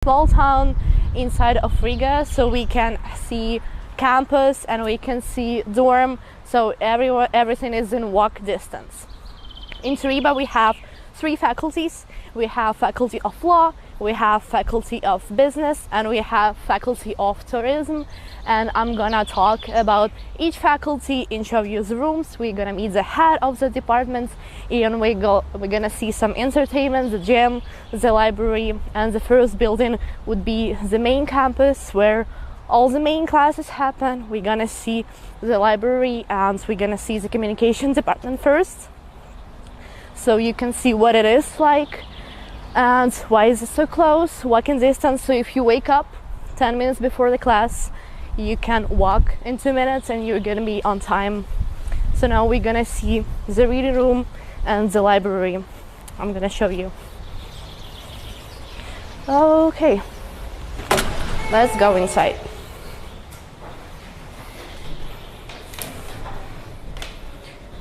small town inside of Riga, so we can see campus and we can see dorm, so everything is in walk distance. In Turiba we have 3 faculties. We have faculty of law, we have faculty of business, and we have faculty of tourism. And I'm gonna talk about each faculty, each of these rooms. We're gonna meet the head of the department, and we're gonna see some entertainment, the gym, the library, and the first building would be the main campus where all the main classes happen. We're gonna see the library and we're gonna see the communication department first, so you can see what it is like and why is it so close, walking distance. So if you wake up 10 minutes before the class, you can walk in 2 minutes and you're gonna be on time. So now we're gonna see the reading room and the library. I'm gonna show you. Okay, let's go inside.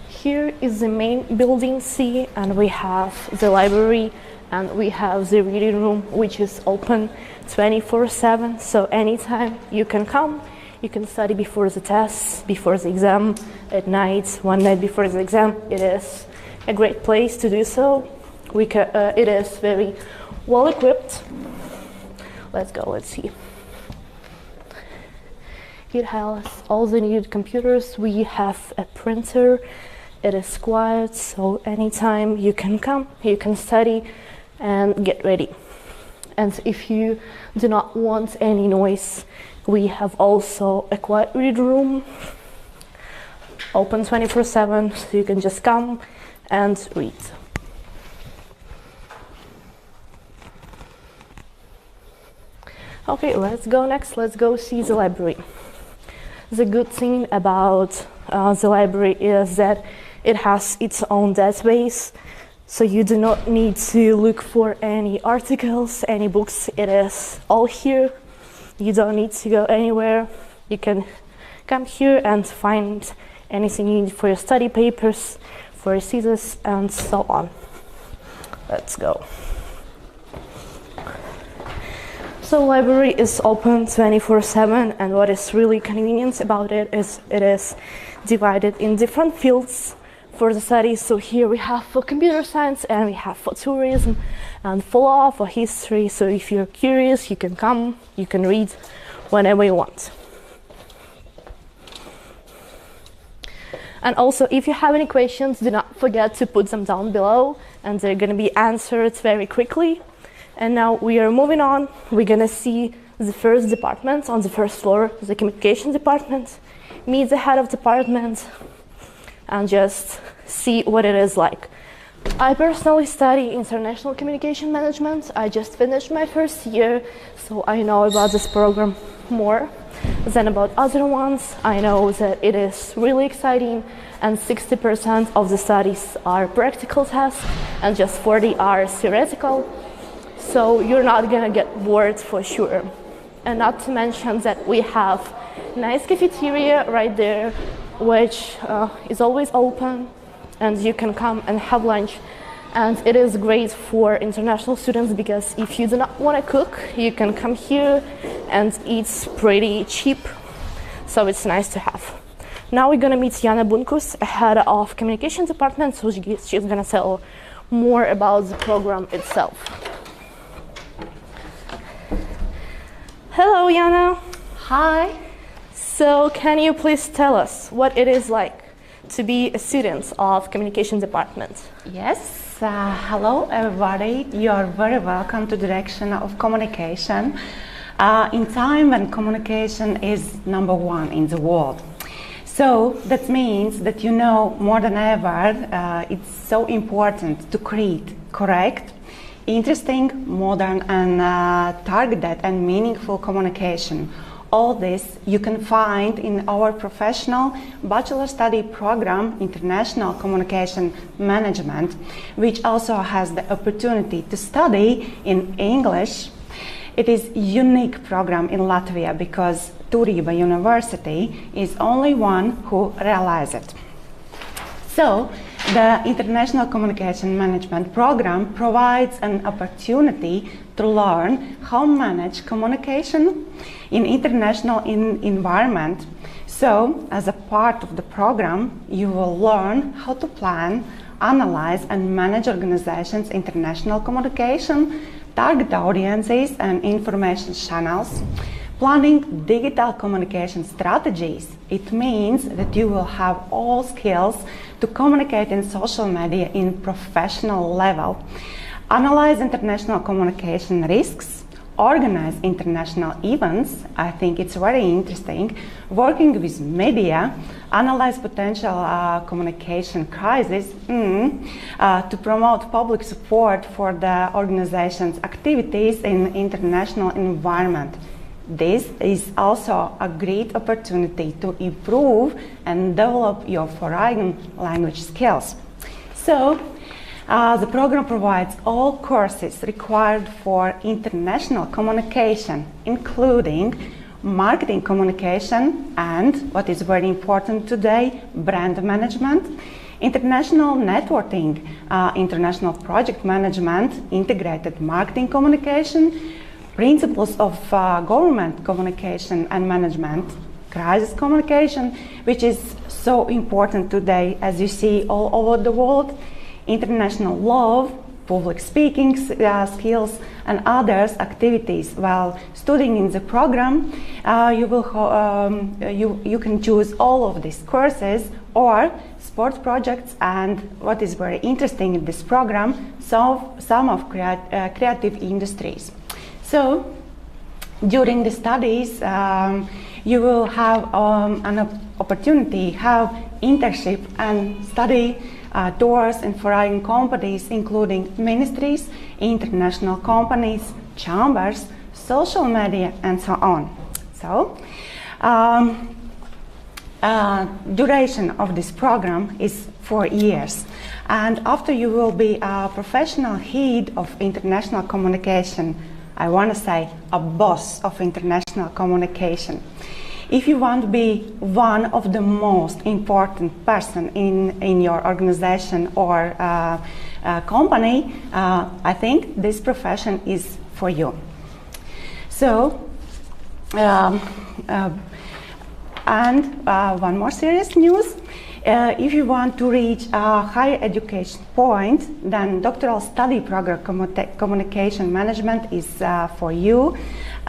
Here is the main building C, and we have the library and we have the reading room, which is open 24/7, so anytime you can come. You can study before the tests, before the exam, at night, one night before the exam. It is a great place to do so. It is very well equipped. Let's go, let's see. It has all the needed computers. We have a printer. It is quiet, so anytime you can come, you can study and get ready. And if you do not want any noise, we have also a quiet reading room, open 24/7, so you can just come and read. Okay, let's go next. Let's go see the library. The good thing about the library is that it has its own database, so you do not need to look for any articles, any books. It is all here. You don't need to go anywhere. You can come here and find anything you need for your study papers, for your thesis, and so on. Let's go. So library is open 24/7, and what is really convenient about it is it is divided in different fields for the study. So here we have for computer science, and we have for tourism, and for law, for history. So if you're curious, you can come, you can read whenever you want. And also, if you have any questions, do not forget to put them down below, and they're going to be answered very quickly. And now we are moving on. We're going to see the first department on the first floor, the communication department, meet the head of department, and just see what it is like. I personally study international communication management. I just finished my first year, so I know about this program more than about other ones. I know that it is really exciting, and 60% of the studies are practical tests and just 40 are theoretical. So you're not gonna get bored for sure. And not to mention that we have nice cafeteria right there, which is always open, and you can come and have lunch. And it is great for international students because if you do not want to cook, you can come here, and it's pretty cheap, so it's nice to have. Now we're gonna meet Jana Bunkus, head of communication department, so she's gonna tell more about the program itself. Hello, Jana. Hi. So can you please tell us what it is like to be a student of communication department? Yes. Hello, everybody. You are very welcome to the direction of communication. In time when communication is number one in the world. So that means that you know more than ever it's so important to create correct, interesting, modern, and targeted and meaningful communication. All this you can find in our professional bachelor study program, International Communication Management, which also has the opportunity to study in English. It is a unique program in Latvia because Turiba University is only one who realized it. So, the International Communication Management program provides an opportunity to learn how to manage communication in international environment. So, as a part of the program, you will learn how to plan, analyze and manage organizations' international communication, target audiences and information channels, planning digital communication strategies. It means that you will have all skills to communicate in social media in professional level, analyze international communication risks, organize international events. I think it's very interesting. Working with media, analyze potential communication crisis, to promote public support for the organization's activities in international environment. This is also a great opportunity to improve and develop your foreign language skills. So, the program provides all courses required for international communication, including marketing communication and, what is very important today, brand management, international networking, international project management, integrated marketing communication, principles of government communication and management, crisis communication, which is so important today, as you see all over the world, international law, public speaking skills, and others activities. While studying in the program, you can choose all of these courses or sports projects, and what is very interesting in this program, some of creative industries. So, during the studies, you will have an opportunity, have internship and study tours in foreign companies, including ministries, international companies, chambers, social media, and so on. So, duration of this program is 4 years. And after you will be a professional head of international communication, I want to say a boss of international communication. If you want to be one of the most important person in your organization or company, I think this profession is for you. So, one more serious news. If you want to reach a higher education point, then doctoral study program communication management is for you.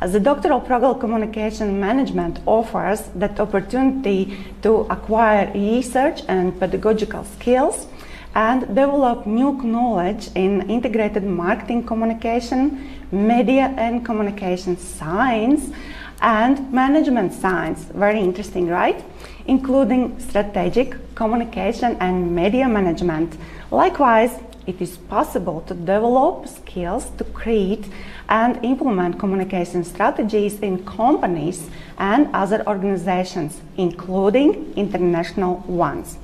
The doctoral program communication management offers that opportunity to acquire research and pedagogical skills and develop new knowledge in integrated marketing communication, media and communication science, and management science. Very interesting, right? Including strategic communication and media management. Likewise, it is possible to develop skills to create and implement communication strategies in companies and other organizations, including international ones.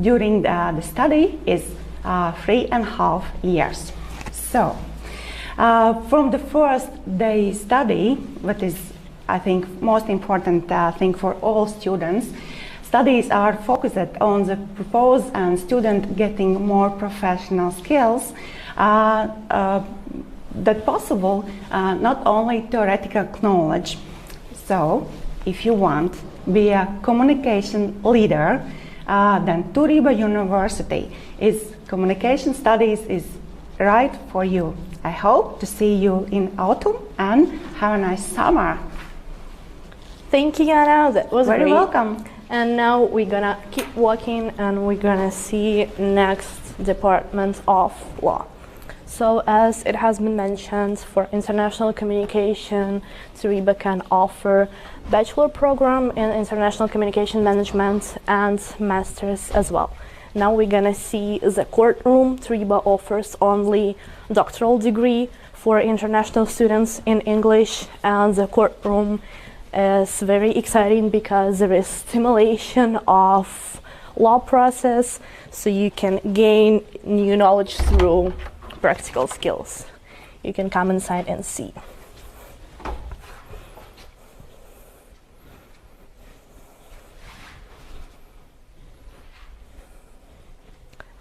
During the study is 3.5 years. So, from the first day study, what is, I think, most important thing for all students, studies are focused on the purpose and student getting more professional skills that possible, not only theoretical knowledge. So, if you want to be a communication leader, then Turiba University is communication studies is right for you. I hope to see you in autumn and have a nice summer. Thank you, Anna. That was very great. Welcome. And now we're gonna keep walking and we're gonna see next department of law. So as it has been mentioned, for international communication, Turiba can offer bachelor program in international communication management and masters as well. Now we're gonna see the courtroom. Turiba offers only doctoral degree for international students in English, and the courtroom is very exciting because there is stimulation of law process, so you can gain new knowledge through practical skills. You can come inside and see.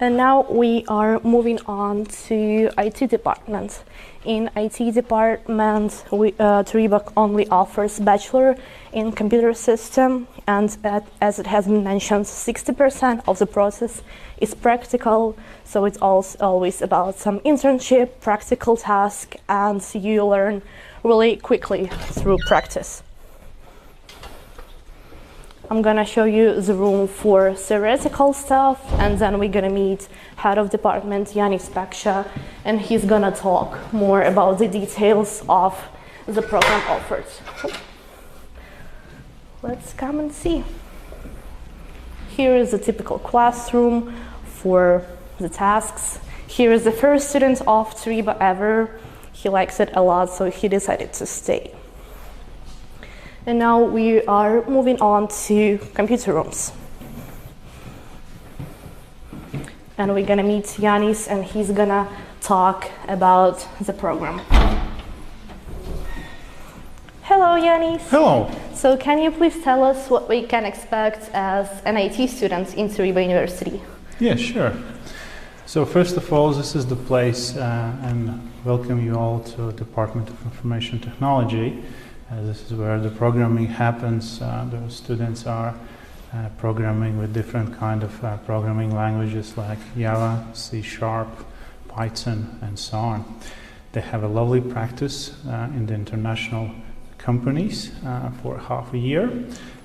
And now we are moving on to IT department. In IT department, Turiba only offers bachelor in computer system, and as it has been mentioned, 60% of the process is practical, so it's also always about some internship, practical task, and you learn really quickly through practice. I'm gonna show you the room for theoretical stuff, and then we're gonna meet head of department Yanis Paksha, and he's gonna talk more about the details of the program offered. Let's come and see. Here is a typical classroom for the tasks. Here is the first student of Turiba ever. He likes it a lot, so he decided to stay. And now we are moving on to computer rooms. And we're gonna meet Yanis, and he's gonna talk about the program. Hello, Yanis. Hello. So can you please tell us what we can expect as an IT student in Turiba University? Yeah, sure. So first of all, this is the place, and welcome you all to Department of Information Technology. This is where the programming happens. The students are programming with different kind of programming languages like Java, C#, Python, and so on. They have a lovely practice in the international companies for half a year.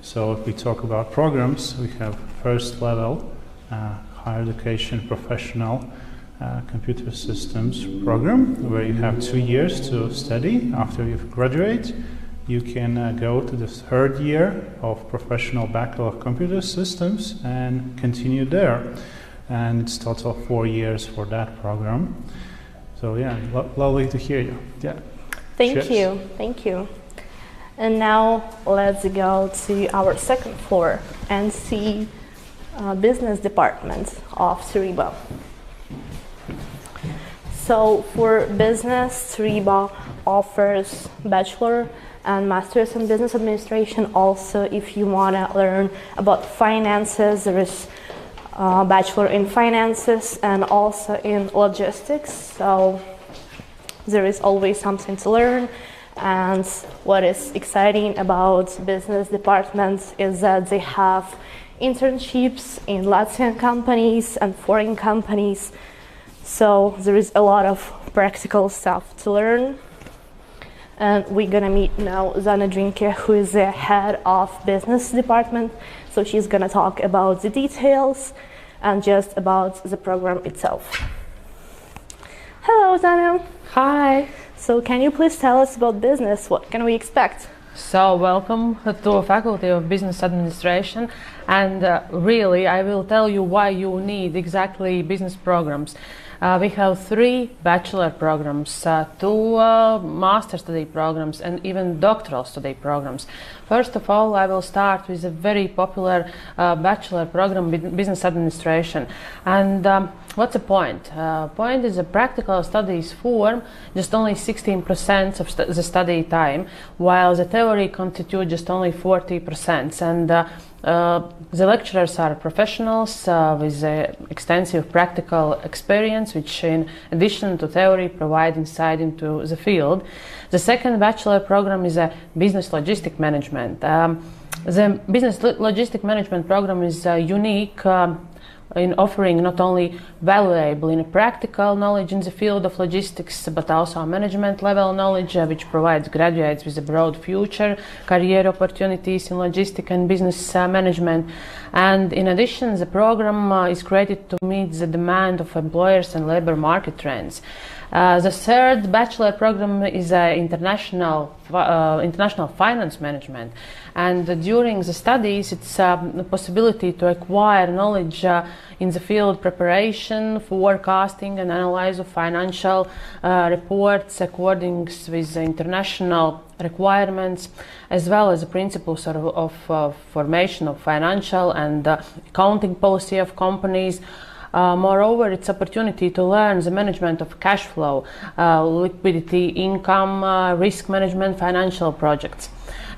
So if we talk about programs, we have first level higher education professional computer systems program, where you have 2 years to study. After you graduate, you can go to the third year of professional Bachelor of Computer Systems and continue there. And it's total 4 years for that program. So yeah, lovely to hear you. Yeah. Thank you. Thank you. And now let's go to our second floor and see business department of Turiba. So for business, Turiba offers bachelor and master's in business administration. Also, if you want to learn about finances, there is a bachelor in finances and also in logistics. So there is always something to learn. And what is exciting about business departments is that they have internships in Latvian companies and foreign companies. So there is a lot of practical stuff to learn. And we're gonna meet now Zana Drinke, who is the head of business department. So she's gonna talk about the details and just about the program itself. Hello, Zana. Hi. So can you please tell us about business? What can we expect? So welcome to Faculty of Business Administration, and really I will tell you why you need exactly business programs. We have 3 bachelor programs, 2 master study programs, and even doctoral study programs. First of all, I will start with a very popular bachelor program, Business Administration. And what's the point? Point is a practical studies form just only 16% of the study time, while the theory constitutes just only 40%. And the lecturers are professionals with extensive practical experience, which in addition to theory provide insight into the field. The second bachelor program is a business logistic management. The business logistic management program is unique in offering not only valuable in practical knowledge in the field of logistics, but also management level knowledge, which provides graduates with a broad future career opportunities in logistics and business management. And in addition, the program is created to meet the demand of employers and labor market trends. The third bachelor program is international finance management, and during the studies it's the possibility to acquire knowledge in the field preparation, forecasting and analysis of financial reports according with the international requirements, as well as the principles of formation of financial and accounting policy of companies. Moreover, it's opportunity to learn the management of cash flow, liquidity, income, risk management, financial projects.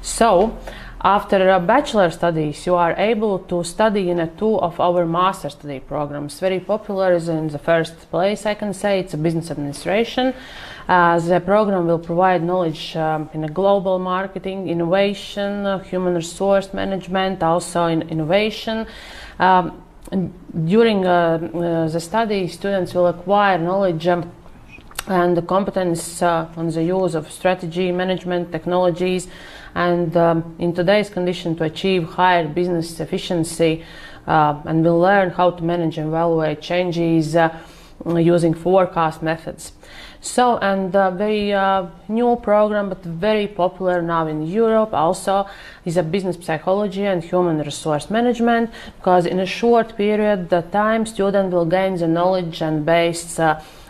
So, After bachelor studies, you are able to study in two of our master study programs. Very popular is in the first place, I can say, it's a business administration. The program will provide knowledge in a global marketing, innovation, human resource management, also in innovation. During the study, students will acquire knowledge and the competence on the use of strategy, management, technologies, and in today's condition to achieve higher business efficiency, and will learn how to manage and evaluate changes using forecast methods. So, and very new program, but very popular now in Europe also, is a business psychology and human resource management, because in a short period of time, student will gain the knowledge and base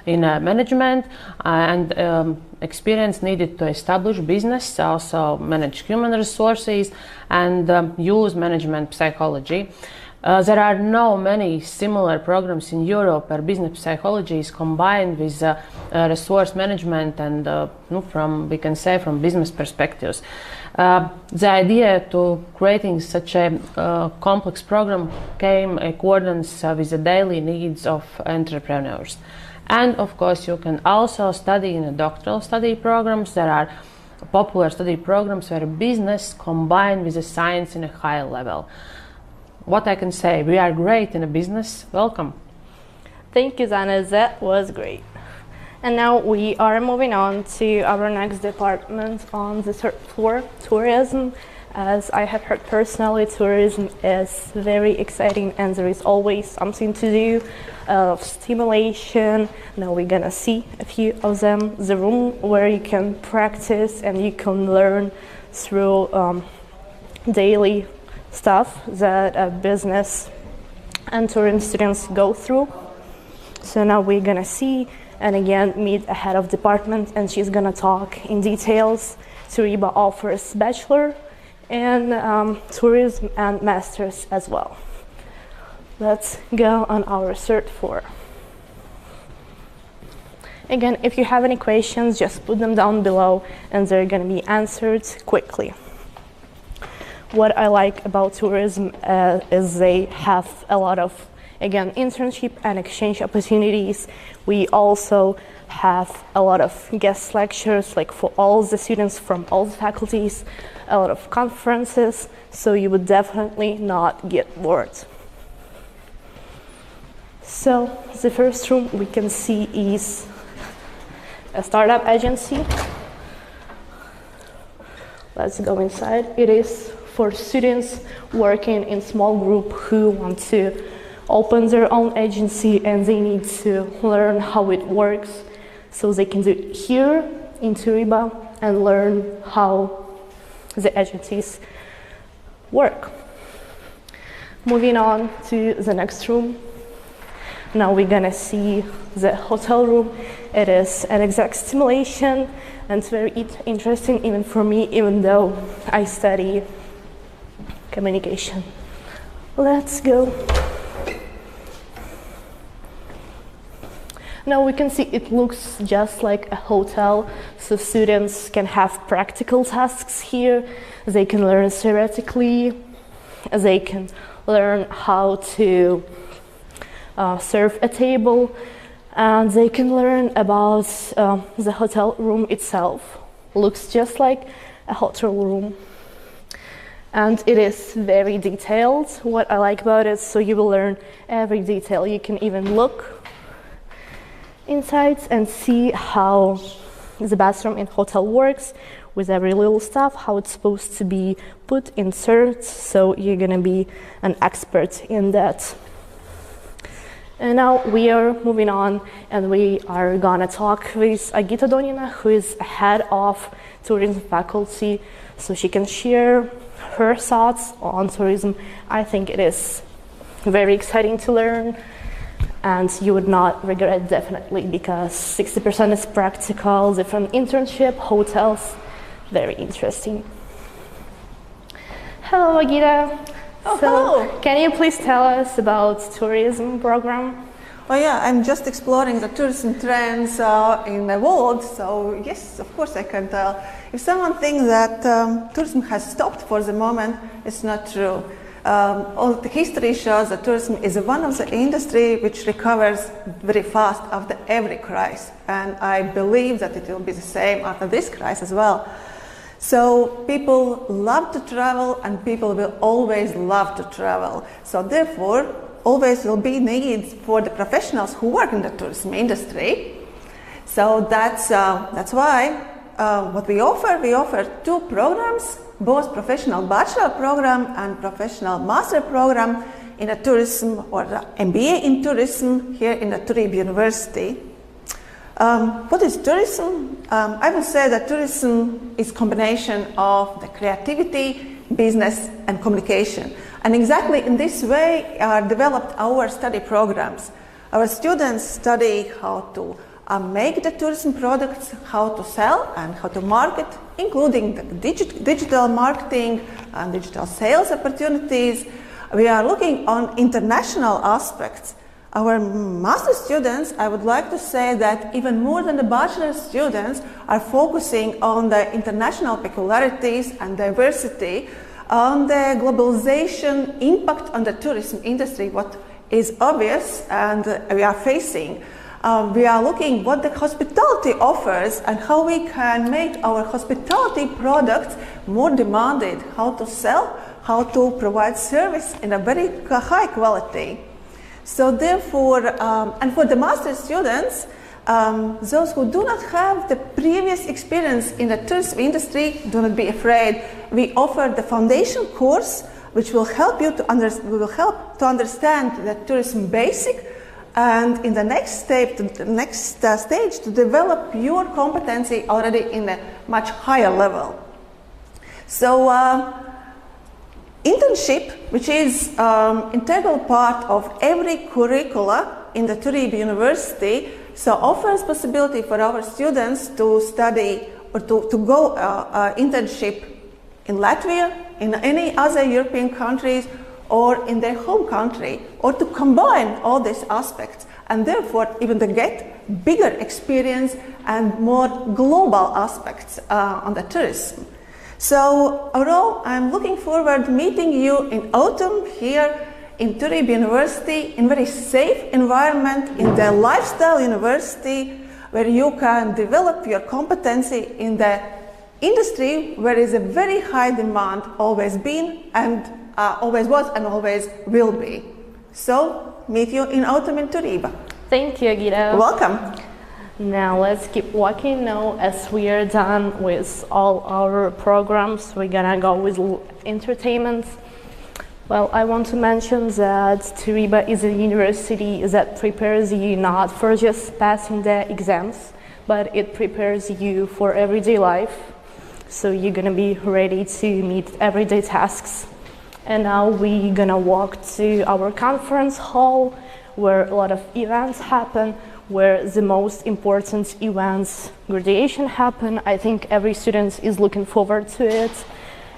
in management and experience needed to establish business, also manage human resources and use management psychology. There are no many similar programs in Europe where business psychology is combined with resource management and from, we can say, from business perspectives. The idea to creating such a complex program came in accordance with the daily needs of entrepreneurs. And of course, you can also study in a doctoral study programs. There are popular study programs where business combined with the science in a high level. What I can say, we are great in a business. Welcome. Thank you, Zana. That was great. And now we are moving on to our next department on the third floor, tourism. As I have heard personally, tourism is very exciting and there is always something to do, stimulation. Now we're gonna see a few of them. The room where you can practice and you can learn through daily stuff that business and tourism students go through. So now we're gonna see and again meet a head of department and she's gonna talk in details. Turiba offers bachelor and tourism and masters as well. Let's go on our third floor. Again, if you have any questions, just put them down below and they're gonna be answered quickly. What I like about tourism is they have a lot of, again, internship and exchange opportunities. We also have a lot of guest lectures, like for all the students from all the faculties, a lot of conferences, so you would definitely not get bored. So the first room we can see is a startup agency. Let's go inside. It is for students working in small group who want to open their own agency and they need to learn how it works. So they can do it here in Turiba and learn how the agencies work. Moving on to the next room. Now we're gonna see the hotel room. It is an exact stimulation and it's very interesting even for me, even though I study communication. Let's go. Now we can see it looks just like a hotel, so students can have practical tasks here. They can learn theoretically. They can learn how to serve a table, and they can learn about the hotel room itself. Looks just like a hotel room. And it is very detailed. What I like about it, so you will learn every detail. You can even look inside and see how the bathroom in hotel works with every little stuff, how it's supposed to be put, insert, so you're gonna be an expert in that. And now we are moving on and we are gonna talk with Agita Donina, who is head of tourism faculty, so she can share her thoughts on tourism. I think it is very exciting to learn and you would not regret definitely because 60% is practical, different internship, hotels, very interesting. Hello Agita. Oh, So hello. can you please tell us about tourism program? Oh yeah, I'm just exploring the tourism trends in the world, so yes, of course I can tell. If someone thinks that tourism has stopped for the moment, it's not true. All the history shows that tourism is one of the industry which recovers very fast after every crisis, and I believe that it will be the same after this crisis as well. So people love to travel, and people will always love to travel. So therefore, always will be needs for the professionals who work in the tourism industry. So that's why what we offer two programs, both professional bachelor program and professional master program in a tourism or the MBA in tourism here in the Turiba University. What is tourism? I would say that tourism is a combination of the creativity, business and communication. And exactly in this way are developed our study programs. Our students study how to make the tourism products, how to sell and how to market, including the digital marketing and digital sales opportunities. We are looking on international aspects. Our master students, I would like to say that even more than the bachelor students, are focusing on the international peculiarities and diversity, on the globalization impact on the tourism industry, what is obvious and we are facing. We are looking what the hospitality offers and how we can make our hospitality products more demanded, how to sell, how to provide service in a very high quality. So therefore, and for the master students, those who do not have the previous experience in the tourism industry, do not be afraid. We offer the foundation course, which will help you to understand the tourism basic, and in the next stage, to develop your competency already in a much higher level. So internship, which is integral part of every curricula in the Turiba University, so offers possibility for our students to study or to go internship in Latvia, in any other European countries, or in their home country, or to combine all these aspects, and therefore even to get bigger experience and more global aspects on the tourism. So overall, I'm looking forward to meeting you in autumn here in Turiba University, in very safe environment, in the lifestyle university, where you can develop your competency in the industry where is a very high demand, always been and always was and always will be. So meet you in autumn in Turiba. Thank you, Gita. Welcome. Now let's keep walking. Now, as we are done with all our programs, we're gonna go with entertainment. Well, I want to mention that Turiba is a university that prepares you not for just passing the exams, but it prepares you for everyday life. So you're gonna be ready to meet everyday tasks. And now we're gonna walk to our conference hall, where a lot of events happen, where the most important events, graduation, happen. I think every student is looking forward to it,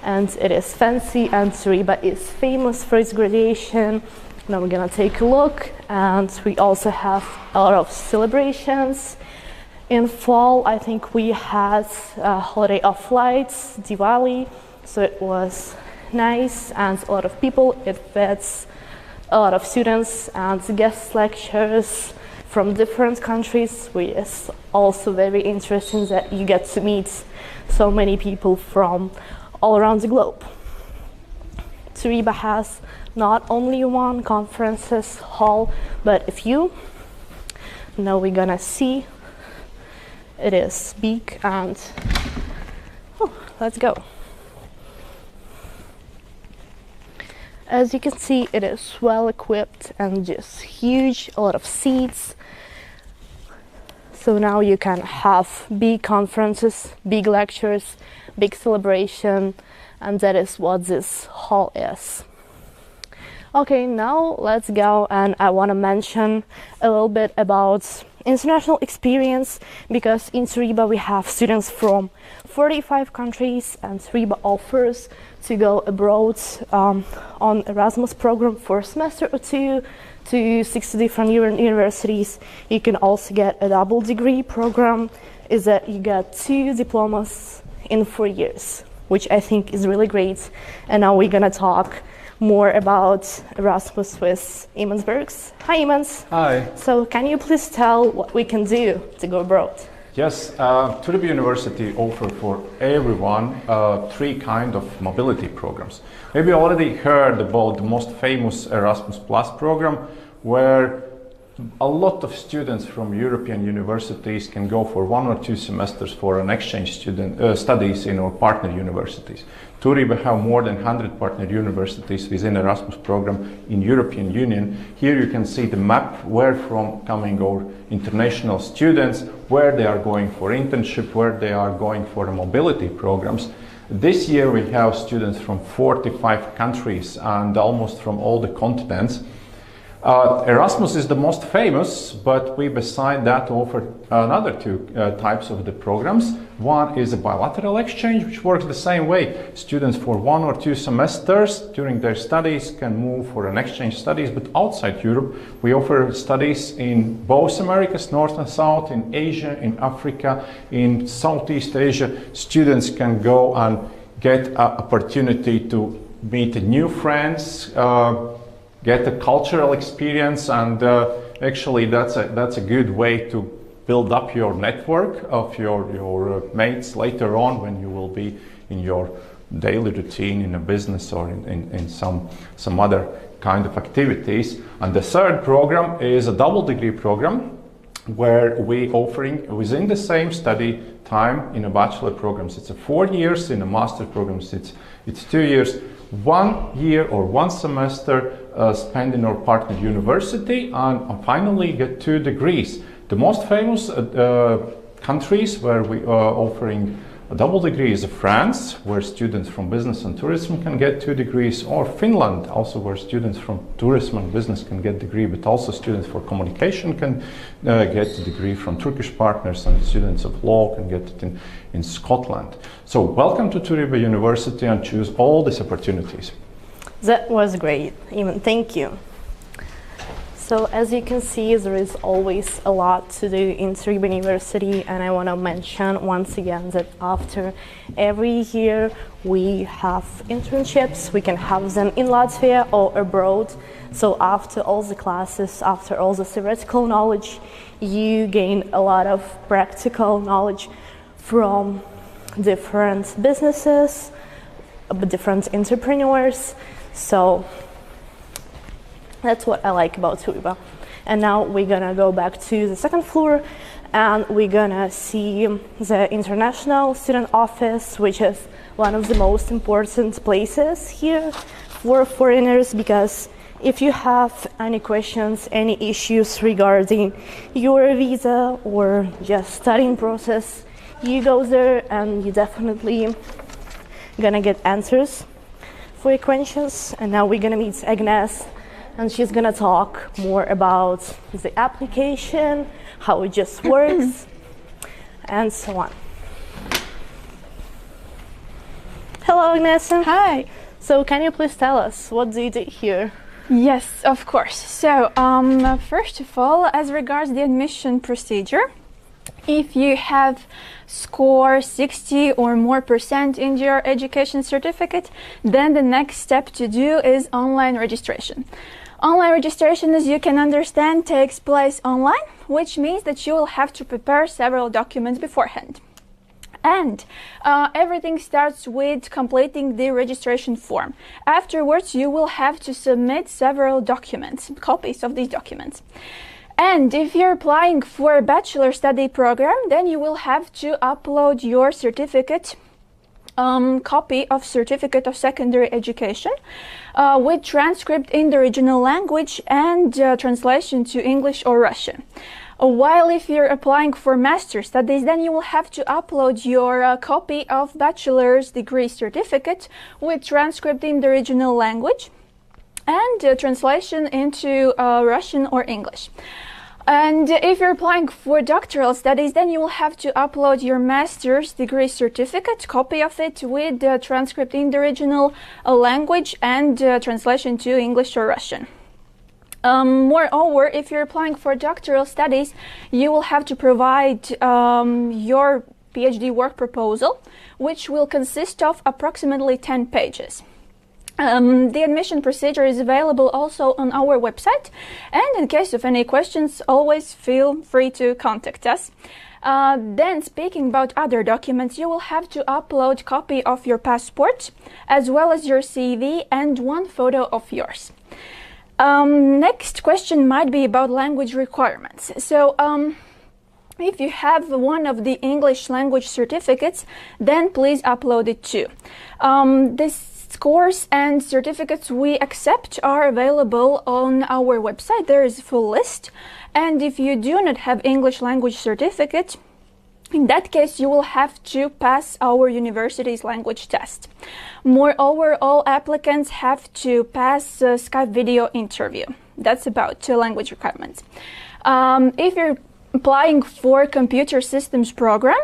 and it is fancy, and Turiba is famous for its graduation. Now we're gonna take a look, and we also have a lot of celebrations. In fall, I think we had a holiday of lights, Diwali, so it was nice, and a lot of people. It fits a lot of students and guest lecturers from different countries, which is also very interesting that you get to meet so many people from all around the globe. Turiba has not only one conferences hall, but a few. Now we're gonna see. It is big, and let's go. As you can see, it is well equipped and just huge, a lot of seats. So now you can have big conferences, big lectures, big celebration, and that is what this hall is. Okay, now let's go, and I want to mention a little bit about international experience, because in Turiba we have students from 45 countries, and Turiba offers to go abroad on Erasmus program for a semester or two to 60 different universities. You can also get a double degree program, is that you get 2 diplomas in 4 years, which I think is really great. And now we're gonna talk more about Erasmus with Emensbergs. Hi, Emens. Hi. So can you please tell what we can do to go abroad? Yes, Turiba University offers for everyone 3 kind of mobility programs. Maybe you already heard about the most famous Erasmus Plus program, where a lot of students from European universities can go for 1 or 2 semesters for an exchange studies in our partner universities. Turiba have more than 100 partner universities within Erasmus program in European Union. Here you can see the map where from coming our international students, where they are going for internship, where they are going for the mobility programs. This year we have students from 45 countries and almost from all the continents. Erasmus is the most famous, but we beside that offer another 2 types of the programs. One is a bilateral exchange, which works the same way. Students for 1 or 2 semesters during their studies can move for an exchange studies, but outside Europe we offer studies in both Americas, North and South, in Asia, in Africa, in Southeast Asia. Students can go and get an opportunity to meet new friends, get a cultural experience, and actually that's a good way to build up your network of your mates later on when you will be in your daily routine in a business or in some other kind of activities. And the third program is a double degree program, where we offering within the same study time in a bachelor programs. It's 4 years, in a master programs it's 2 years. 1 year or 1 semester spent in our partner university, and finally get 2 degrees. The most famous countries where we are offering a double degree is France, where students from business and tourism can get 2 degrees, or Finland, also where students from tourism and business can get degree, but also students for communication can get a degree from Turkish partners, and students of law can get it in Scotland. So welcome to Turiba University and choose all these opportunities. That was great, Eamon, thank you. So as you can see, there is always a lot to do in Turiba University, and I want to mention once again that after every year we have internships. We can have them in Latvia or abroad. So after all the classes, after all the theoretical knowledge, you gain a lot of practical knowledge from different businesses, different entrepreneurs. So that's what I like about Turiba. And now we're gonna go back to the 2nd floor, and we're gonna see the International Student Office, which is one of the most important places here for foreigners, because if you have any questions, any issues regarding your visa or just studying process, you go there and you definitely gonna get answers for your questions. And now we're gonna meet Agnes, and she's gonna talk more about the application, how it just works, and so on. Hello, Agnes. Hi. So can you please tell us, what do you do here? Yes, of course. So, first of all, as regards the admission procedure, if you have score 60 or more % in your education certificate, then the next step to do is online registration. Online registration, as you can understand, takes place online, which means that you will have to prepare several documents beforehand. And everything starts with completing the registration form. Afterwards, you will have to submit several documents, copies of these documents. And if you're applying for a bachelor study program, then you will have to upload your certificate, copy of certificate of secondary education with transcript in the original language and translation to English or Russian. While if you're applying for master studies, then you will have to upload your copy of bachelor's degree certificate with transcript in the original language and translation into Russian or English. And if you're applying for doctoral studies, then you will have to upload your master's degree certificate, copy of it with transcript in the original language and translation to English or Russian. Moreover, if you're applying for doctoral studies, you will have to provide your PhD work proposal, which will consist of approximately 10 pages. The admission procedure is available also on our website, and in case of any questions, always feel free to contact us. Then, speaking about other documents, you will have to upload a copy of your passport, as well as your CV and one photo of yours. Next question might be about language requirements. So, if you have one of the English language certificates, then please upload it too. This course and certificates we accept are available on our website. There is a full list. And if you do not have English language certificate, in that case, you will have to pass our university's language test. Moreover, all applicants have to pass a Skype video interview. That's about language requirements. If you're applying for computer systems program,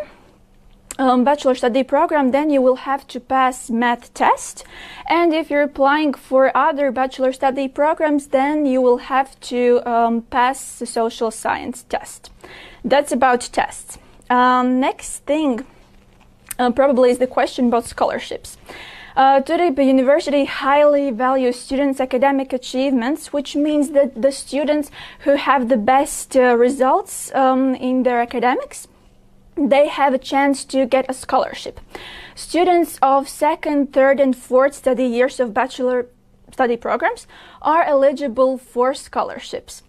bachelor study program, then you will have to pass math test. And if you're applying for other bachelor study programs, then you will have to pass the social science test. That's about tests. Next thing probably is the question about scholarships. Turiba University highly values students' academic achievements, which means that the students who have the best results in their academics, they have a chance to get a scholarship. Students of second, third, and fourth study years of bachelor study programs are eligible for scholarships.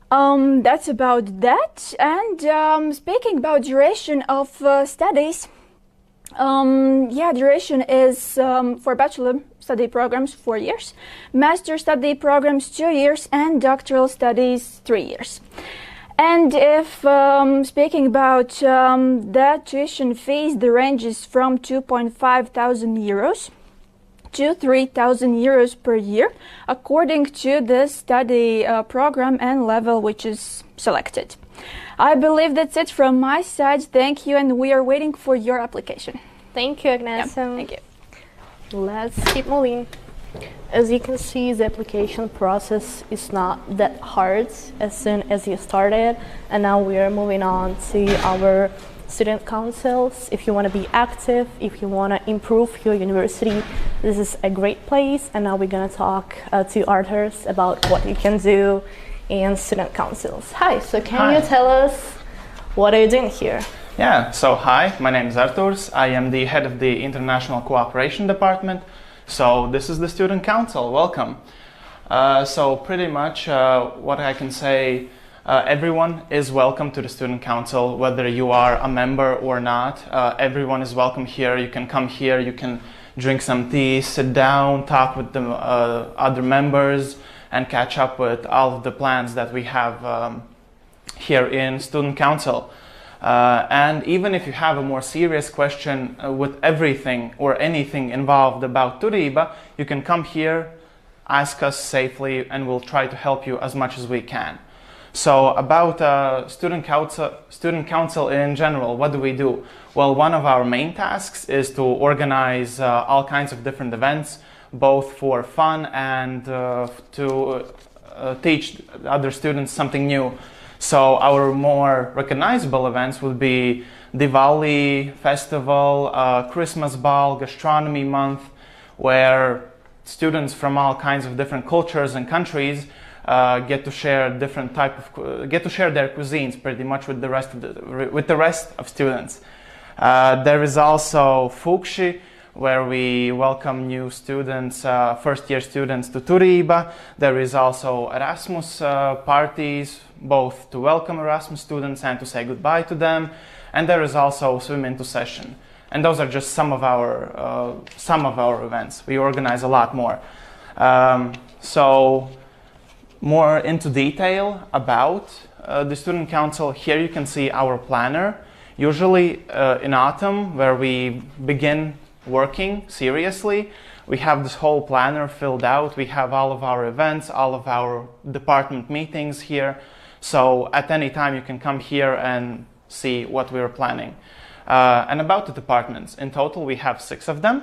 That's about that. And speaking about duration of studies, duration is for bachelor study programs 4 years, master study programs 2 years, and doctoral studies 3 years. And if speaking about the tuition fees, the range is from 2,500 euros to 3,000 euros per year, according to the study program and level which is selected. I believe that's it from my side. Thank you, and we are waiting for your application. Thank you, Agnes. Yeah, thank you. Let's keep moving. As you can see, the application process is not that hard as soon as you started, and now we are moving on to our student councils. If you want to be active, if you want to improve your university, this is a great place. And now we're going to talk to Arthurs about what you can do in student councils. Hi, so can you tell us what are you doing here? Yeah, so hi, my name is Arthurs. I am the head of the International Cooperation Department. So this is the Student Council. Welcome. So pretty much what I can say, everyone is welcome to the Student Council, whether you are a member or not. Everyone is welcome here. You can come here, you can drink some tea, sit down, talk with the other members, and catch up with all of the plans that we have here in Student Council. And even if you have a more serious question with everything or anything involved about Turiba, you can come here, ask us safely, and we'll try to help you as much as we can. So about student council in general, what do we do? Well, one of our main tasks is to organize all kinds of different events, both for fun and to teach other students something new. So our more recognizable events would be Diwali festival, Christmas ball, gastronomy month, where students from all kinds of different cultures and countries get to share their cuisines pretty much with the rest of students. There is also QUČC, where we welcome new students, first-year students to Turiba. There is also Erasmus parties, both to welcome Erasmus students and to say goodbye to them. And there is also Swim Into Session. And those are just some of our events. We organize a lot more. So more into detail about the Student Council. Here you can see our planner. Usually in autumn, where we begin working seriously, we have this whole planner filled out. We have all of our events, all of our department meetings here. So at any time you can come here and see what we're planning. And about the departments, in total we have 6 of them.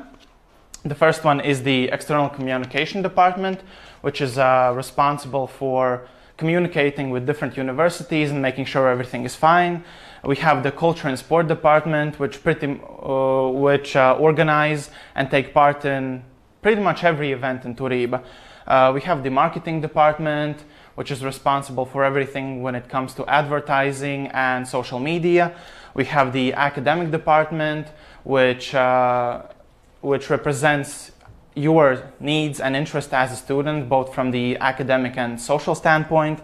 The first one is the External Communication Department, which is responsible for communicating with different universities and making sure everything is fine. We have the Culture and Sport Department, which organize and take part in pretty much every event in Turiba. We have the Marketing Department, which is responsible for everything when it comes to advertising and social media. We have the Academic Department, which represents your needs and interest as a student, both from the academic and social standpoint.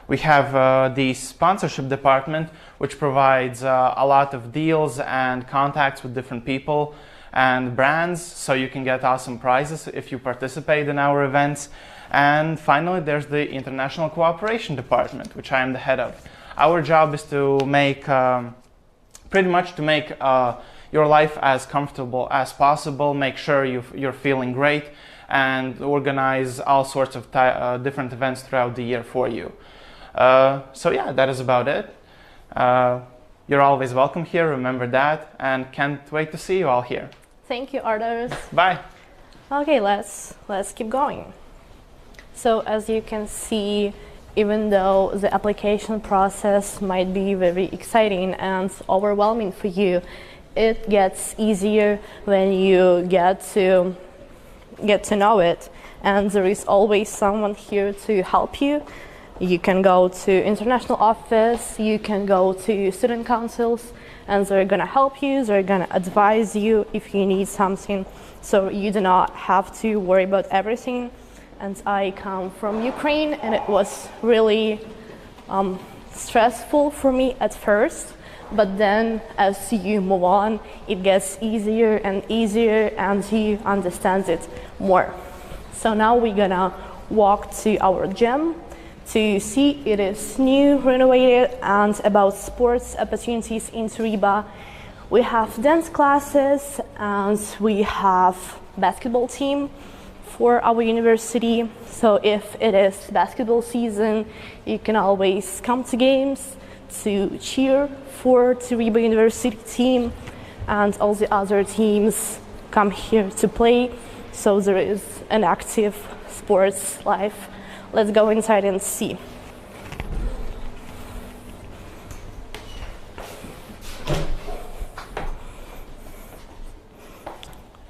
We have the Sponsorship Department, which provides a lot of deals and contacts with different people and brands, so you can get awesome prizes if you participate in our events. And finally, there's the International Cooperation Department, which I am the head of. Our job is to make, pretty much to make your life as comfortable as possible, make sure you're feeling great, and organize all sorts of different events throughout the year for you. So yeah, that is about it. You're always welcome here, remember that, and can't wait to see you all here. Thank you, Arturs. Bye. Okay, let's keep going. So as you can see, even though the application process might be very exciting and overwhelming for you, it gets easier when you get to know it, and there is always someone here to help you. You can go to international office, you can go to student councils, and they're gonna help you, they're gonna advise you if you need something, so you do not have to worry about everything. And I come from Ukraine, and it was really stressful for me at first, but then as you move on, it gets easier and easier, and you understand it more. So now we're gonna walk to our gym to see it is new, renovated, and about sports opportunities in Turiba. We have dance classes, and we have basketball team for our university. So if it is basketball season, you can always come to games to cheer for Turiba University team, and all the other teams come here to play. So there is an active sports life. Let's go inside and see.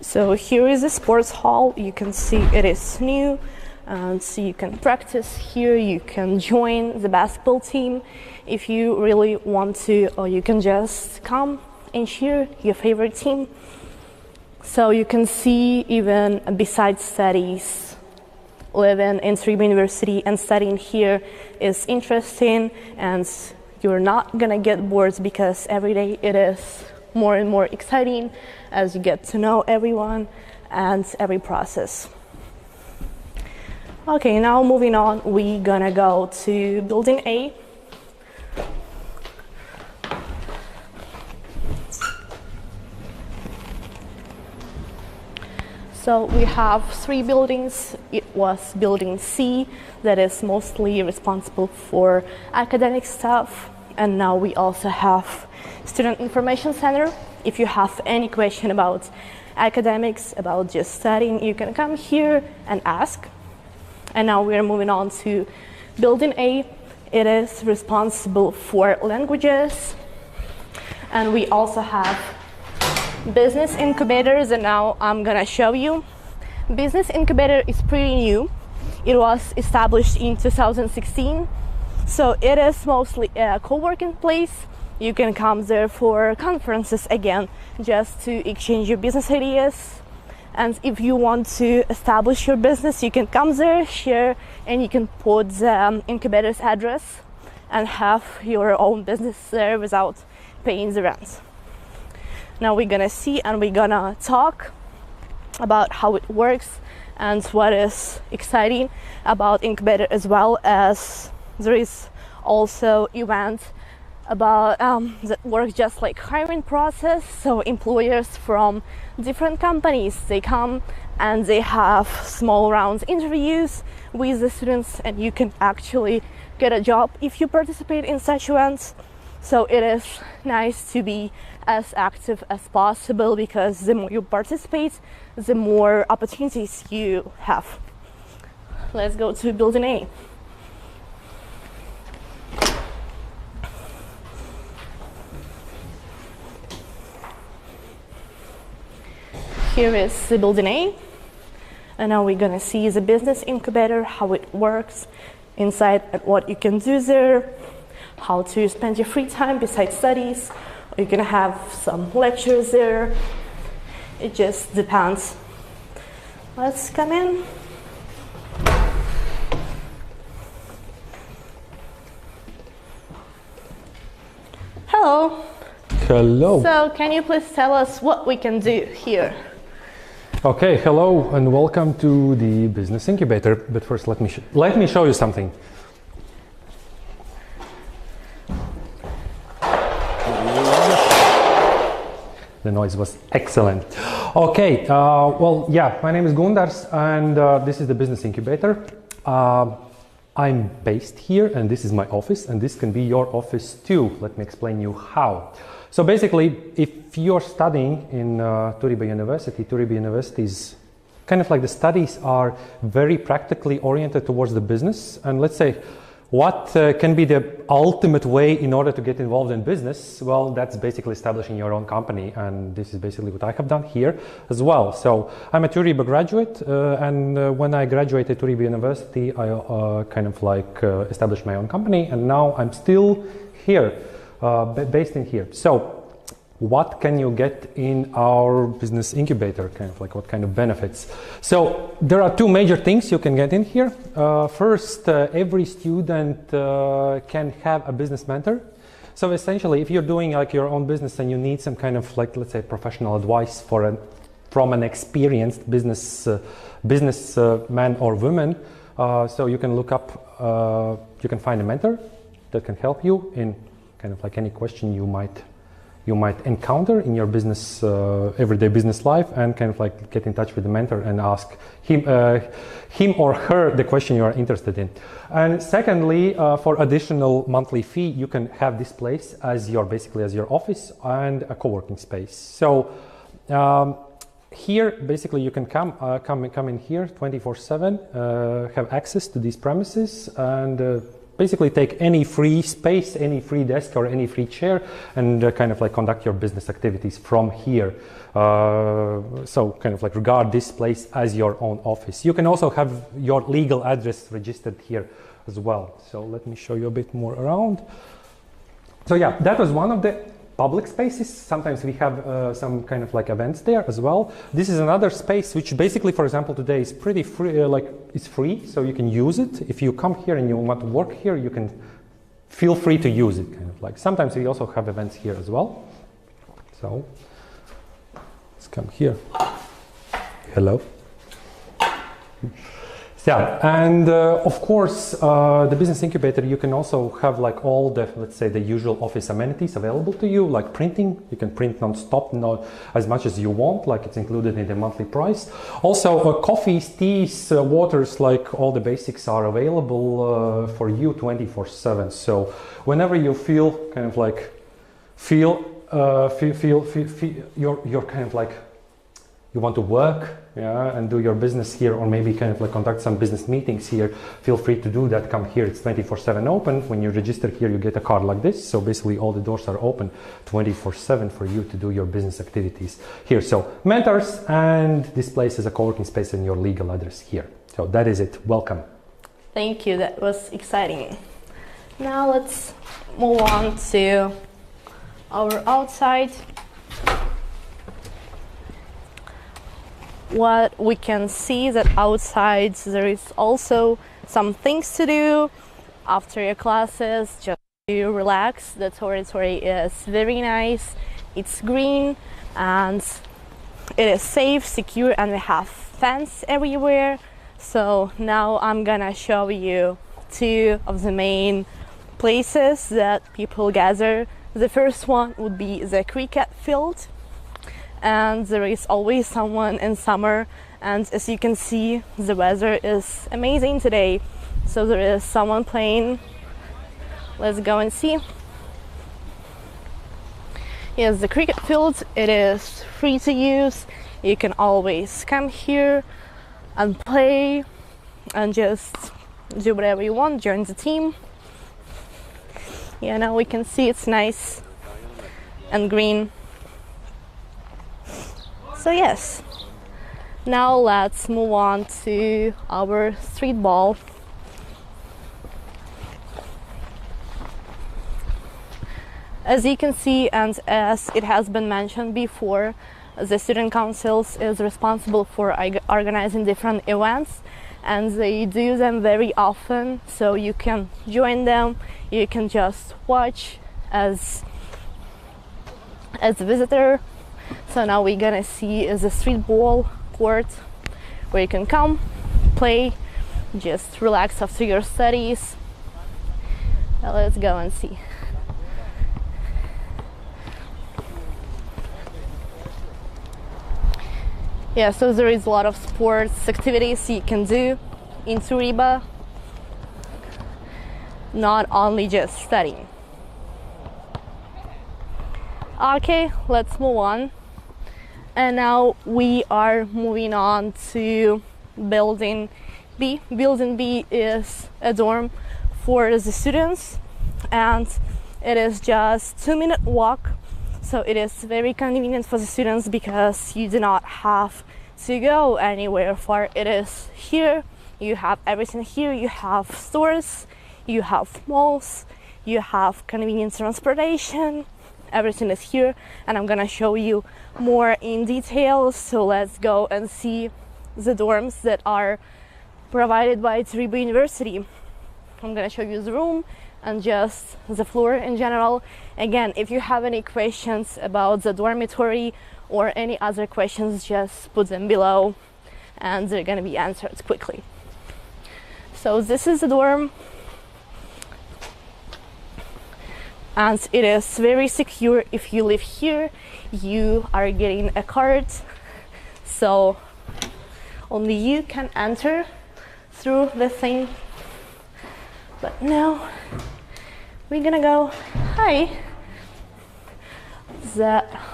So here is the sports hall. You can see it is new, and so you can practice here. You can join the basketball team if you really want to, or you can just come and cheer your favorite team. So you can see, even besides studies, living in Turiba University and studying here is interesting, and you're not gonna get bored because every day it is more and more exciting as you get to know everyone and every process. Okay, now moving on, we're gonna go to Building A. So we have 3 buildings. It was Building C that is mostly responsible for academic stuff, and now we also have Student Information Center. If you have any question about academics, about just studying, you can come here and ask. And now we're moving on to Building A. It is responsible for languages, and we also have business incubators, and now I'm gonna show you. Business incubator is pretty new. It was established in 2016, so it is mostly a co-working place. You can come there for conferences again, just to exchange your business ideas. And if you want to establish your business, you can come there, share, and you can put the incubator's address and have your own business there without paying the rent. Now we're gonna see and we're gonna talk about how it works and what is exciting about incubator, as well as there is also event about that work just like hiring process. So employers from different companies, they come and they have small rounds interviews with the students, and you can actually get a job if you participate in such events. So it is nice to be as active as possible, because the more you participate, the more opportunities you have. Let's go to building A. Here is the building A, and now we're gonna see the business incubator, how it works inside and what you can do there, how to spend your free time besides studies. You're gonna have some lectures there. It just depends. Let's come in. Hello. Hello. So can you please tell us what we can do here? Okay, hello and welcome to the business incubator. But first, let me show you something. The noise was excellent. Okay, well, yeah, my name is Gundars, and this is the business incubator. I'm based here, and this is my office, and this can be your office too. Let me explain you how. So basically, if you're studying in Turiba University is kind of like the studies are very practically oriented towards the business. And let's say, what can be the ultimate way in order to get involved in business? Well, that's basically establishing your own company. And this is basically what I have done here as well. So I'm a Turiba graduate. And when I graduated Turiba University, I kind of like established my own company. And now I'm still here. Based in here. So what can you get in our business incubator, kind of like what kind of benefits? So there are two major things you can get in here. First, every student can have a business mentor. So essentially, if you're doing like your own business and you need some kind of like, let's say, professional advice from an experienced business man or woman, so you can look up, you can find a mentor that can help you in kind of like any question you might encounter in your business everyday business life, and kind of like get in touch with the mentor and ask him or her the question you are interested in. And secondly, for additional monthly fee, you can have this place as your office and a co-working space. So here basically you can come in here 24/7, have access to these premises, and basically take any free space, any free desk or any free chair, and kind of like conduct your business activities from here. So kind of like regard this place as your own office. You can also have your legal address registered here as well. So let me show you a bit more around. So yeah, that was one of the public spaces. Sometimes we have some kind of like events there as well. This is another space which basically, for example, today is pretty free, it's free, so you can use it. If you come here and you want to work here, you can feel free to use it, kind of like. Sometimes we also have events here as well. So let's come here. Hello. Yeah, and of course, the business incubator, you can also have like all the, let's say, the usual office amenities available to you, like printing. You can print non-stop, not as much as you want, like it's included in the monthly price. Also, coffees, teas, waters, like all the basics are available for you 24/7. So whenever you feel kind of like, you're kind of like, you want to work, yeah, and do your business here, or maybe kind of like conduct some business meetings here, feel free to do that. Come here, it's 24/7 open. When you register here, you get a card like this. So basically all the doors are open 24/7 for you to do your business activities here. So mentors, and this place is a co-working space, and your legal address here. So that is it. Welcome. Thank you, that was exciting. Now let's move on to our outside. What we can see that outside there is also some things to do after your classes, just to relax. The territory is very nice, it's green, and it is safe, secure, and we have fence everywhere. So now I'm gonna show you two of the main places that people gather. The first one would be the cricket field. And there is always someone in summer, and as you can see, the weather is amazing today, so there is someone playing. Let's go and see. Yes, the cricket field, it is free to use. You can always come here and play and just do whatever you want, join the team. Yeah, now we can see it's nice and green. So yes, now let's move on to our street ball. As you can see, and as it has been mentioned before, the student councils is responsible for organizing different events, and they do them very often, so you can join them, you can just watch as a visitor. So now we're gonna see the street ball court where you can come, play, just relax after your studies. Now let's go and see. Yeah, so there is a lot of sports activities you can do in Turiba, not only just studying. Okay, let's move on. And now we are moving on to building B. Building B is a dorm for the students, and it is just 2-minute walk. So it is very convenient for the students because you do not have to go anywhere far. It is here, you have everything here, you have stores, you have malls, you have convenient transportation, everything is here, and I'm gonna show you more in detail. So let's go and see the dorms that are provided by Turiba University. I'm gonna show you the room and just the floor in general. Again, if you have any questions about the dormitory or any other questions, just put them below and they're gonna be answered quickly. So this is the dorm, and it is very secure. If you live here, you are getting a card, so only you can enter through the thing. But now we're gonna go. Hi.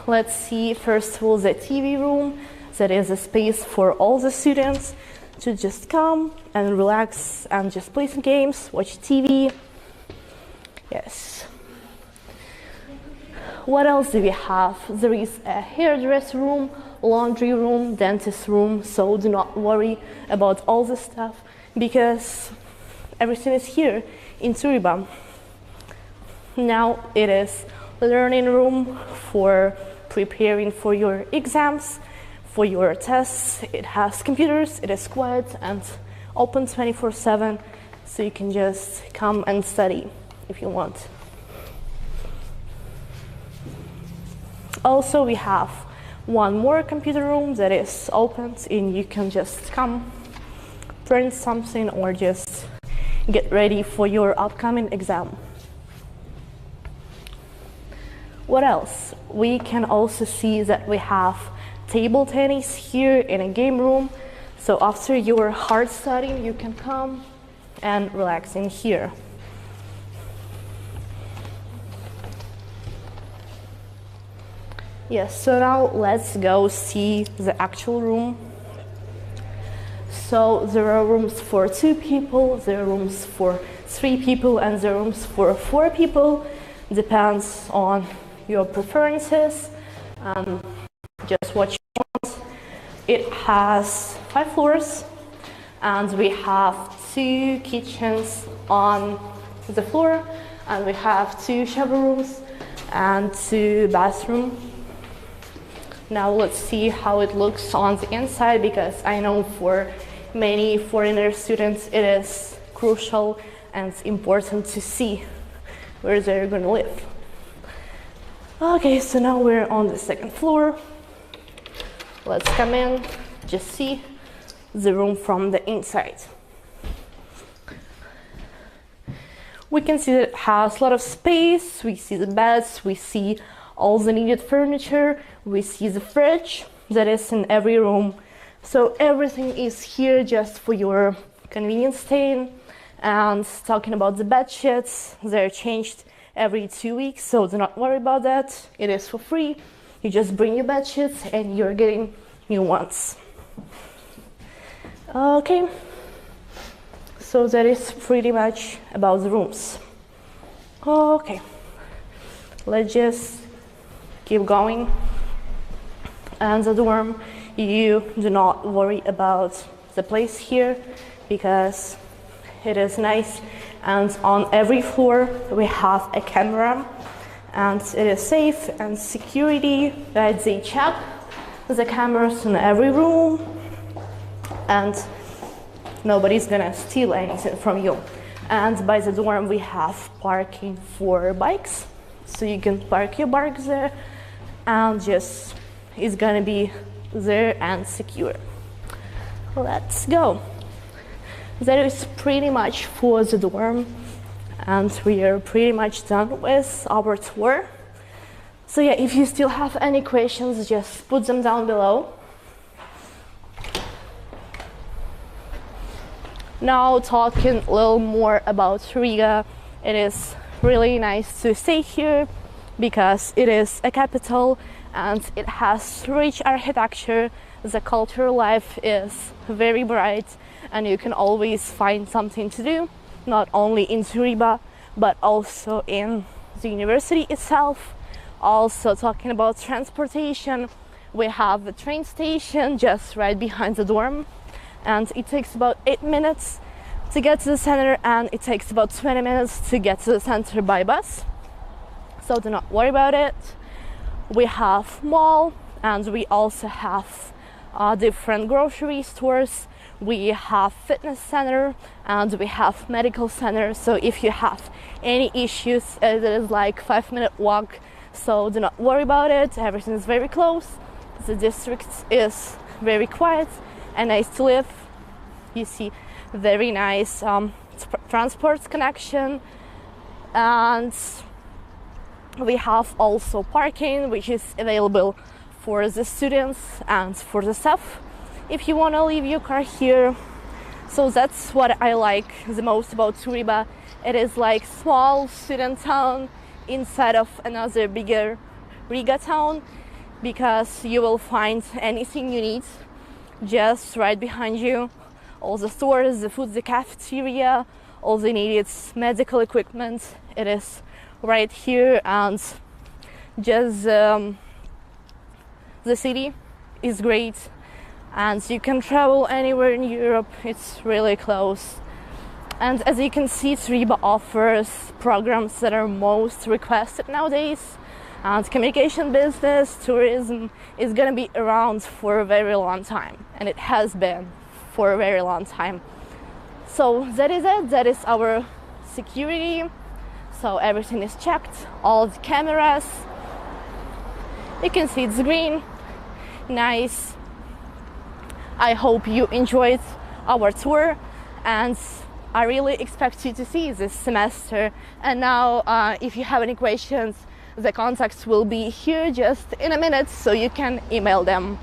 Let's see first of all the TV room. That is a space for all the students to just come and relax and just play some games, watch TV. Yes. What else do we have? There is a hairdresser room, laundry room, dentist room. So do not worry about all the stuff because everything is here in Turiba. Now it is learning room for preparing for your exams, for your tests. It has computers, it is quiet and open 24/7, so you can just come and study if you want. Also, we have one more computer room that is open, and you can just come, print something, or just get ready for your upcoming exam. What else? We can also see that we have table tennis here in a game room. So after your hard studying, you can come and relax in here. Yes, so now let's go see the actual room. So there are rooms for 2 people, there are rooms for 3 people, and there are rooms for 4 people. Depends on your preferences, just what you want. It has 5 floors, and we have 2 kitchens on the floor, and we have 2 shower rooms and 2 bathrooms. Now let's see how it looks on the inside, because I know for many foreigner students it is crucial and important to see where they're going to live. Okay, so now we're on the 2nd floor. Let's come in, just see the room from the inside. We can see that it has a lot of space. We see the beds, we see all the needed furniture, we see the fridge that is in every room. So everything is here just for your convenience staying. And talking about the bed sheets, they're changed every 2 weeks, so do not worry about that. It is for free. You just bring your bed sheets and you're getting new ones. Okay, so that is pretty much about the rooms. Okay, let's just keep going. And the dorm, you do not worry about the place here because it is nice, and on every floor we have a camera, and it is safe and security, right? They check the cameras in every room and nobody's gonna steal anything from you. And by the dorm we have parking for bikes, so you can park your bikes there and just it's gonna be there and secure. Let's go. That is pretty much for the dorm, and we are pretty much done with our tour. So yeah, if you still have any questions, just put them down below. Now talking a little more about Riga. It is really nice to stay here because it is a capital and it has rich architecture. The cultural life is very bright and you can always find something to do, not only in Turiba but also in the university itself. Also talking about transportation, we have the train station just right behind the dorm, and it takes about 8 minutes to get to the center and it takes about 20 minutes to get to the center by bus, so do not worry about it. We have mall and we also have different grocery stores. We have fitness center and we have medical center, so if you have any issues, it is like 5-minute walk, so do not worry about it. Everything is very close. The district is very quiet and nice to live. You see very nice transport connection, and we have also parking which is available for the students and for the staff if you want to leave your car here. So that's what I like the most about Turiba. It is like small student town inside of another bigger Riga town, because you will find anything you need just right behind you. All the stores, the food, the cafeteria, all the needed medical equipment, it is right here, and just the city is great and you can travel anywhere in Europe. It's really close. And as you can see, Turiba offers programs that are most requested nowadays, and communication business, tourism is gonna be around for a very long time, and it has been for a very long time. So that is it. That is our security. So everything is checked, all the cameras. You can see it's green, nice. I hope you enjoyed our tour, and I really expect you to see this semester. And now if you have any questions, the contacts will be here just in a minute, so you can email them.